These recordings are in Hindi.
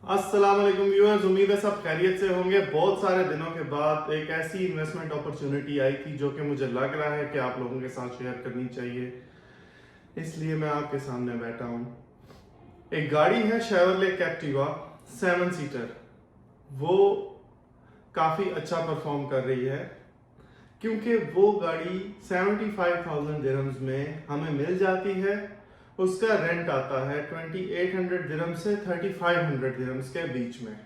अस्सलाम वालेकुम व्यूअर्स, उम्मीद है सब खैरियत से होंगे। बहुत सारे दिनों के बाद एक ऐसी इन्वेस्टमेंट अपॉर्चुनिटी आई थी जो कि मुझे लग रहा है कि आप लोगों के साथ शेयर करनी चाहिए, इसलिए मैं आपके सामने बैठा हूँ। एक गाड़ी है शेवरले कैप्टिवा 7 सीटर। वो काफ़ी अच्छा परफॉर्म कर रही है क्योंकि वो गाड़ी 75,000 दिरहम्स में हमें मिल जाती है। उसका रेंट आता है 2800 दिरहम से 3500 दिरहम्स के बीच में।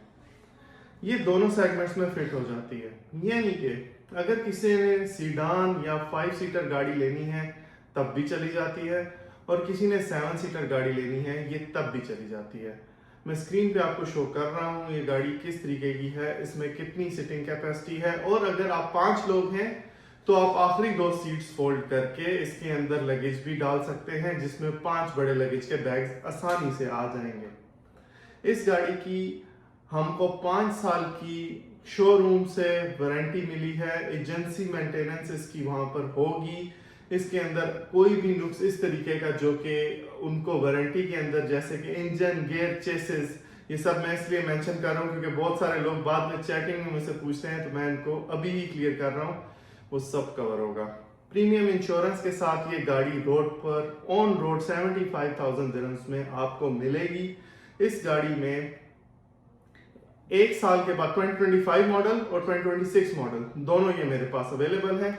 ये दोनों सेगमेंट्स में फिट हो जाती है, यानी कि अगर किसी ने सीडान या 5 सीटर गाड़ी लेनी है तब भी चली जाती है, और किसी ने 7 सीटर गाड़ी लेनी है ये तब भी चली जाती है। मैं स्क्रीन पे आपको शो कर रहा हूँ ये गाड़ी किस तरीके की है, इसमें कितनी सिटिंग कैपेसिटी है, और अगर आप 5 लोग हैं तो आप आखिरी 2 सीट्स फोल्ड करके इसके अंदर लगेज भी डाल सकते हैं, जिसमें 5 बड़े लगेज के बैग्स आसानी से आ जाएंगे। इस गाड़ी की हमको 5 साल की शोरूम से वारंटी मिली है। एजेंसी मेंटेनेंस इसकी वहां पर होगी। इसके अंदर कोई भी नुक्स इस तरीके का जो कि उनको वारंटी के अंदर, जैसे कि इंजन, गियर, चेसिस, ये सब मैं इसलिए मेंशन कर रहा हूँ क्योंकि बहुत सारे लोग बाद में चेकिंग में मुझसे पूछते हैं, तो मैं इनको अभी ही क्लियर कर रहा हूँ, वो सब कवर होगा। प्रीमियम इंश्योरेंस के साथ ये गाड़ी रोड पर ऑन रोड 75,000 दिरहम्स में आपको मिलेगी। इस गाड़ी में 1 साल के बाद 2025 मॉडल और 2026 मॉडल दोनों ये मेरे पास अवेलेबल है।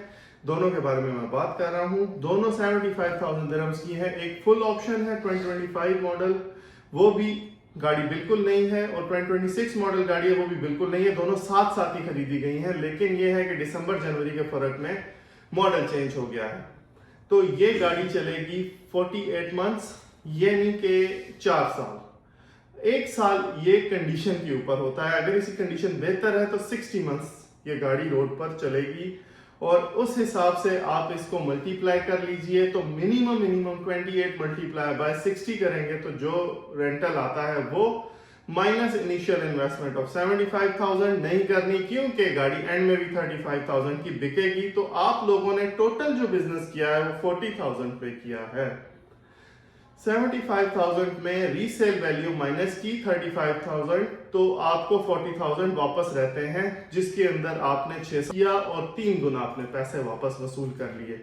दोनों के बारे में मैं बात कर रहा हूँ। दोनों 75,000 दिरहम्स की है। एक फुल ऑप्शन है 2025 मॉडल, वो भी गाड़ी बिल्कुल नहीं है, और 2026 मॉडल गाड़ी है वो भी बिल्कुल नहीं है। दोनों साथ साथ ही खरीदी गई हैं, लेकिन ये है कि दिसंबर जनवरी के फर्क में मॉडल चेंज हो गया है। तो ये गाड़ी चलेगी 48 मंथ्स, यानी कि 4 साल। 1 साल ये कंडीशन के ऊपर होता है। अगर इसकी कंडीशन बेहतर है तो 60 मंथ्स ये गाड़ी रोड पर चलेगी, और उस हिसाब से आप इसको मल्टीप्लाई कर लीजिए तो मिनिमम 28 मल्टीप्लाई बाय 60 करेंगे तो जो रेंटल आता है वो माइनस इनिशियल इन्वेस्टमेंट ऑफ 75,000 नहीं करनी, क्योंकि गाड़ी एंड में भी 35,000 की बिकेगी। तो आप लोगों ने टोटल जो बिजनेस किया है वो 40,000 पे किया है। 75,000 में रीसेल वैल्यू माइनस की 35,000, तो आपको 40,000 वापस रहते हैं, जिसके अंदर आपने 6 किया और 3 गुना आपने पैसे वापस वसूल कर लिए।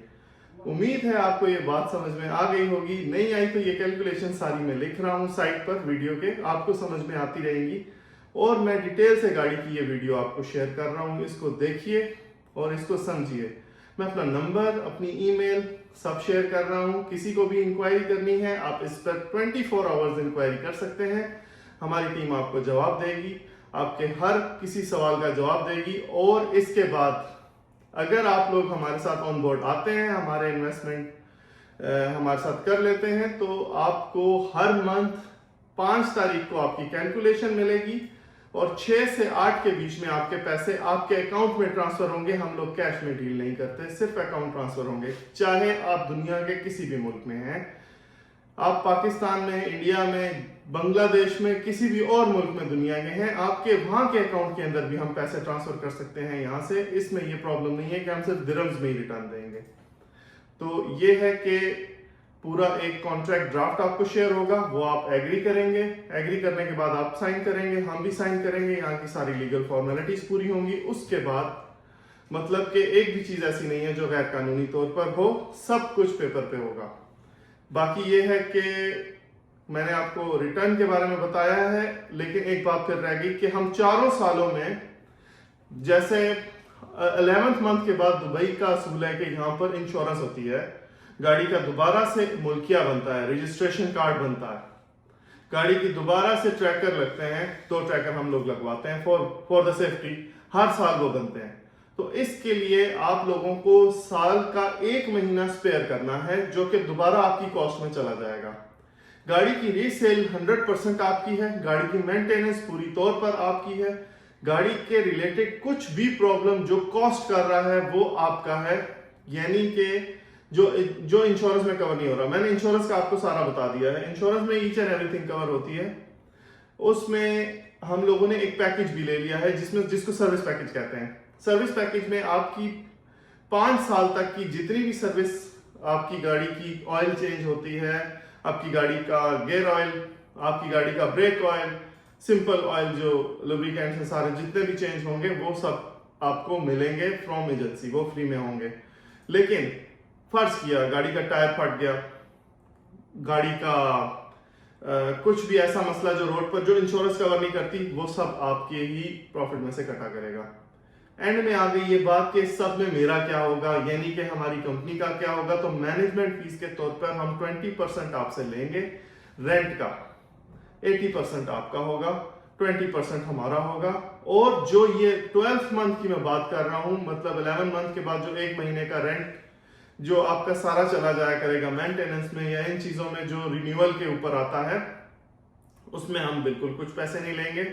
उम्मीद है आपको ये बात समझ में आ गई होगी। नहीं आई तो ये कैलकुलेशन सारी मैं लिख रहा हूँ साइड पर वीडियो के, आपको समझ में आती रहेंगी। और मैं डिटेल से गाड़ी की ये वीडियो आपको शेयर कर रहा हूँ, इसको देखिए और इसको समझिए। मैं अपना नंबर, अपनी ईमेल सब शेयर कर रहा हूँ। किसी को भी इंक्वायरी करनी है आप इस पर 24 आवर्स इंक्वायरी कर सकते हैं। हमारी टीम आपको जवाब देगी, आपके हर किसी सवाल का जवाब देगी। और इसके बाद अगर आप लोग हमारे साथ ऑन बोर्ड आते हैं, हमारे इन्वेस्टमेंट हमारे साथ कर लेते हैं, तो आपको हर मंथ 5 तारीख को आपकी कैलकुलेशन मिलेगी, और 6 से 8 के बीच में आपके पैसे आपके अकाउंट में ट्रांसफर होंगे। हम लोग कैश में डील नहीं करते, सिर्फ अकाउंट ट्रांसफर होंगे। चाहे आप दुनिया के किसी भी मुल्क में हैं, आप पाकिस्तान में, इंडिया में, बांग्लादेश में, किसी भी और मुल्क में दुनिया के हैं, आपके वहां के अकाउंट के अंदर भी हम पैसे ट्रांसफर कर सकते हैं यहाँ से। इसमें ये प्रॉब्लम नहीं है कि हम सिर्फ दिरहम्स में ही रिटर्न देंगे। तो ये है कि पूरा एक कॉन्ट्रैक्ट ड्राफ्ट आपको शेयर होगा, वो आप एग्री करेंगे। एग्री करने के बाद आप साइन करेंगे, हम भी साइन करेंगे, यहाँ की सारी लीगल फॉर्मेलिटीज पूरी होंगी। उसके बाद मतलब कि एक भी चीज ऐसी नहीं है जो गैर कानूनी तौर पर हो, सब कुछ पेपर पे होगा। बाकी ये है कि मैंने आपको रिटर्न के बारे में बताया है, लेकिन एक बात फिर रह गई कि हम 4 सालों में, जैसे 11th मंथ के बाद दुबई का असूल है कि यहाँ पर इंश्योरेंस होती है, गाड़ी का दोबारा से मुल्किया बनता है, रजिस्ट्रेशन कार्ड बनता है, गाड़ी की दोबारा से ट्रैकर लगते हैं। 2 ट्रैकर हम लोग लगवाते हैं फॉर द सेफ्टी, हर साल वो बनते हैं। तो इसके लिए आप लोगों को साल का 1 महीना स्पेयर करना है, जो कि दोबारा आपकी कॉस्ट में चला जाएगा। गाड़ी की रीसेल 100% आपकी है, गाड़ी की मेंटेनेंस पूरी तौर पर आपकी है, गाड़ी के रिलेटेड कुछ भी प्रॉब्लम जो कॉस्ट कर रहा है वो आपका है, यानी कि जो इंश्योरेंस में कवर नहीं हो रहा। मैंने इंश्योरेंस का आपको सारा बता दिया है। इंश्योरेंस में ईच एंड एवरीथिंग कवर होती है। उसमें हम लोगों ने एक पैकेज भी ले लिया है जिसको सर्विस पैकेज कहते हैं। सर्विस पैकेज में आपकी 5 साल तक की जितनी भी सर्विस, आपकी गाड़ी की ऑयल चेंज होती है, आपकी गाड़ी का गियर ऑयल, आपकी गाड़ी का ब्रेक ऑयल, सिंपल ऑयल जो लुब्रिकेंट्स हैं सारे जितने भी चेंज होंगे वो सब आपको मिलेंगे फ्रॉम एजेंसी, वो फ्री में होंगे। लेकिन फर्ज किया गाड़ी का टायर फट गया, गाड़ी का कुछ भी ऐसा मसला जो रोड पर जो इंश्योरेंस कवर नहीं करती, वो सब आपके ही प्रॉफिट में से कटा करेगा। एंड में आ गई ये बात कि सब में मेरा क्या होगा, यानी कि हमारी कंपनी का क्या होगा। तो मैनेजमेंट फीस के तौर पर हम 20% आपसे लेंगे रेंट का, 80% आपका होगा, 20% हमारा होगा। और जो ये 12th मंथ की मैं बात कर रहा हूं, मतलब 11 मंथ के बाद जो 1 महीने का रेंट जो आपका सारा चला जाया करेगा मेंटेनेंस में या इन चीजों में जो रिन्यूअल के ऊपर आता है, उसमें हम बिल्कुल कुछ पैसे नहीं लेंगे,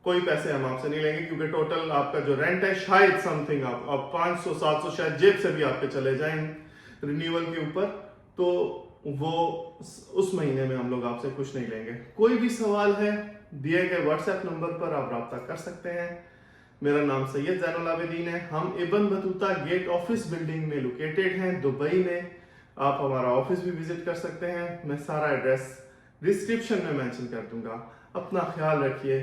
कोई पैसे हम आपसे नहीं लेंगे, क्योंकि टोटल आपका जो रेंट है शायद समथिंग आप 500-700 शायद जेब से भी आपके चले जाएं रिन्यूअल के ऊपर, तो वो उस महीने में हम लोग आपसे कुछ नहीं लेंगे। कोई भी सवाल है दिए गए व्हाट्सएप नंबर पर आप रब्ता कर सकते हैं। मेरा नाम सैयद ज़ैनुल आबिदीन है। हम Ibn Battuta gate office building में लोकेटेड हैं दुबई में। आप हमारा ऑफिस भी विजिट कर सकते हैं। मैं सारा एड्रेस डिस्क्रिप्शन में मेंशन कर दूंगा। अपना ख्याल रखिए।